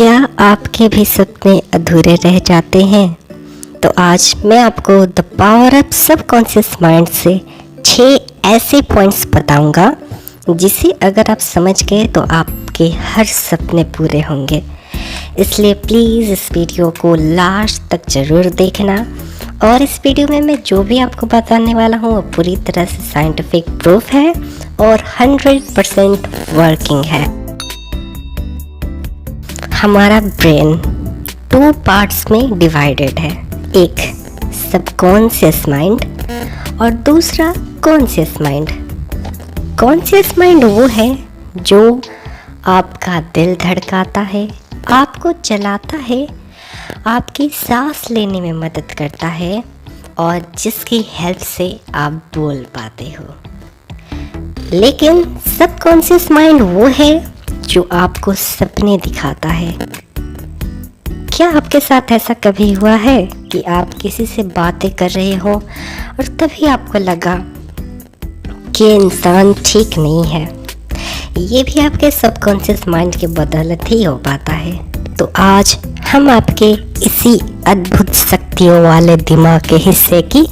क्या आपके भी सपने अधूरे रह जाते हैं? तो आज मैं आपको the power of subconscious mind से 6 ऐसे पॉइंट्स बताऊंगा जिसे अगर आप समझ गए तो आपके हर सपने पूरे होंगे। इसलिए प्लीज़ इस वीडियो को लास्ट तक ज़रूर देखना। और इस वीडियो में मैं जो भी आपको बताने वाला हूँ वो पूरी तरह से साइंटिफिक प्रूफ है और 100% वर्किंग है। हमारा ब्रेन 2 पार्ट्स में डिवाइडेड है, एक सबकॉन्शियस माइंड और दूसरा कॉन्शियस माइंड। कॉन्शियस माइंड वो है जो आपका दिल धड़काता है, आपको चलाता है, आपकी सांस लेने में मदद करता है और जिसकी हेल्प से आप बोल पाते हो। लेकिन सबकॉन्शियस माइंड वो है जो आपको सपने दिखाता है। क्या आपके साथ ऐसा कभी हुआ है कि आप किसी से बातें कर रहे हो और तभी आपको लगा कि इंसान ठीक नहीं है? ये भी आपके सबकॉन्शियस माइंड की बदौलत ही हो पाता है। तो आज हम आपके इसी अद्भुत शक्तियों वाले दिमाग के हिस्से की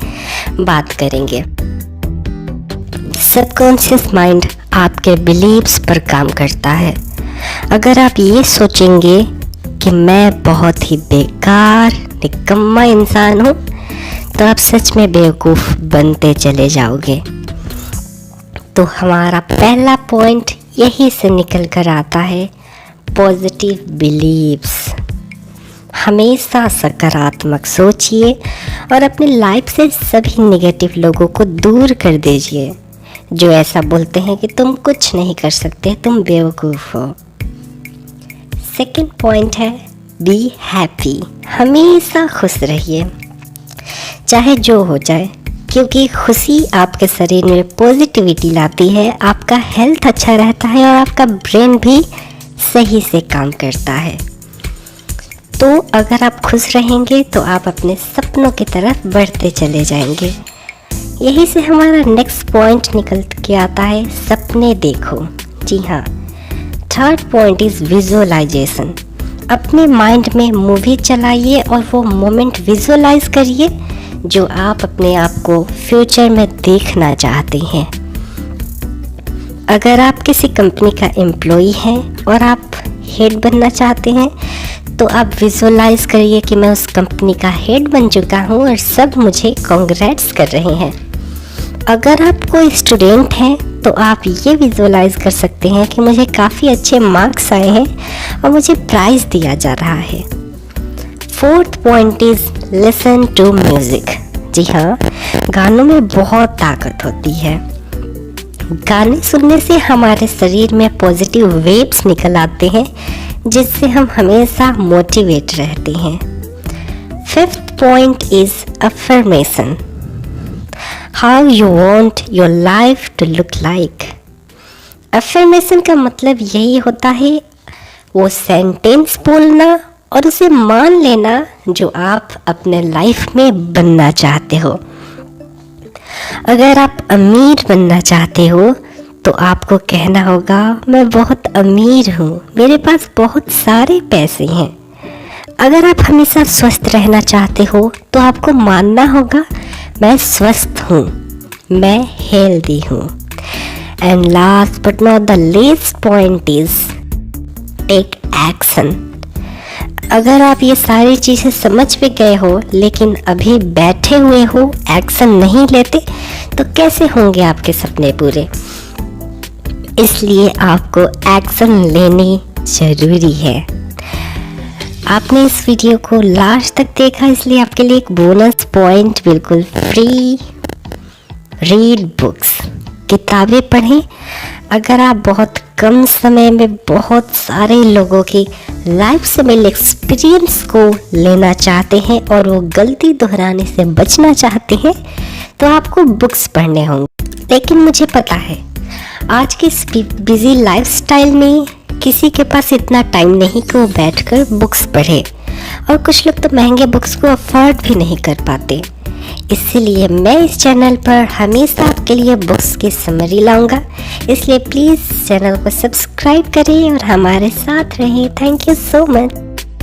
बात करेंगे। सबकॉन्शियस माइंड आपके बिलीव्स पर काम करता है। अगर आप ये सोचेंगे कि मैं बहुत ही बेकार निकम्मा इंसान हूँ तो आप सच में बेवकूफ़ बनते चले जाओगे। तो हमारा पहला पॉइंट यही से निकल कर आता है, पॉजिटिव बिलीव्स। हमेशा सकारात्मक सोचिए और अपनी लाइफ से सभी नेगेटिव लोगों को दूर कर दीजिए जो ऐसा बोलते हैं कि तुम कुछ नहीं कर सकते, तुम बेवकूफ़ हो। सेकंड पॉइंट है बी हैप्पी। हमेशा खुश रहिए चाहे जो हो जाए, क्योंकि खुशी आपके शरीर में पॉजिटिविटी लाती है, आपका हेल्थ अच्छा रहता है और आपका ब्रेन भी सही से काम करता है। तो अगर आप खुश रहेंगे तो आप अपने सपनों की तरफ बढ़ते चले जाएंगे। यही से हमारा नेक्स्ट पॉइंट निकल के आता है, सपने देखो। जी हाँ, थर्ड पॉइंट इज़ विजुअलाइजेशन। अपने माइंड में मूवी चलाइए और वो मोमेंट विजुअलाइज करिए जो आप अपने आप को फ्यूचर में देखना चाहते हैं। अगर आप किसी कंपनी का एम्प्लॉई हैं और आप हेड बनना चाहते हैं तो आप विजुअलाइज करिए कि मैं उस कंपनी का हेड बन चुका हूँ और सब मुझे कांग्रेट्स कर रहे हैं। अगर आप कोई स्टूडेंट हैं तो आप ये विजुअलाइज कर सकते हैं कि मुझे काफ़ी अच्छे मार्क्स आए हैं और मुझे प्राइज़ दिया जा रहा है। Fourth point is listen to music. जी हाँ, गानों में बहुत ताकत होती है। गाने सुनने से हमारे शरीर में पॉजिटिव वेव्स निकल आते हैं जिससे हम हमेशा मोटिवेट रहते हैं। Fifth point is affirmation. How you want your life to look like. Affirmation का मतलब यही होता है वो सेंटेंस बोलना और उसे मान लेना जो आप अपने लाइफ में बनना चाहते हो। अगर आप अमीर बनना चाहते हो तो आपको कहना होगा मैं बहुत अमीर हूँ, मेरे पास बहुत सारे पैसे हैं। अगर आप हमेशा स्वस्थ रहना चाहते हो तो आपको मानना होगा मैं स्वस्थ हूँ, मैं हेल्दी हूँ। And last but not the least point is take action. अगर आप ये सारी चीज़ें समझ भी गए हो लेकिन अभी बैठे हुए हो, एक्शन नहीं लेते, तो कैसे होंगे आपके सपने पूरे? इसलिए आपको एक्शन लेनी ज़रूरी है। आपने इस वीडियो को लास्ट तक देखा इसलिए आपके लिए एक बोनस पॉइंट बिल्कुल फ्री। रीड बुक्स, किताबें पढ़ें। अगर आप बहुत कम समय में बहुत सारे लोगों की लाइफ से मिले एक्सपीरियंस को लेना चाहते हैं और वो गलती दोहराने से बचना चाहते हैं तो आपको बुक्स पढ़ने होंगे। लेकिन मुझे पता है आज के इस बिजी लाइफस्टाइल में किसी के पास इतना टाइम नहीं कि वो बैठकर बुक्स पढ़े, और कुछ लोग तो महंगे बुक्स को अफोर्ड भी नहीं कर पाते। इसीलिए मैं इस चैनल पर हमेशा आपके लिए बुक्स की समरी लाऊंगा। इसलिए प्लीज़ चैनल को सब्सक्राइब करें और हमारे साथ रहें। Thank you so much.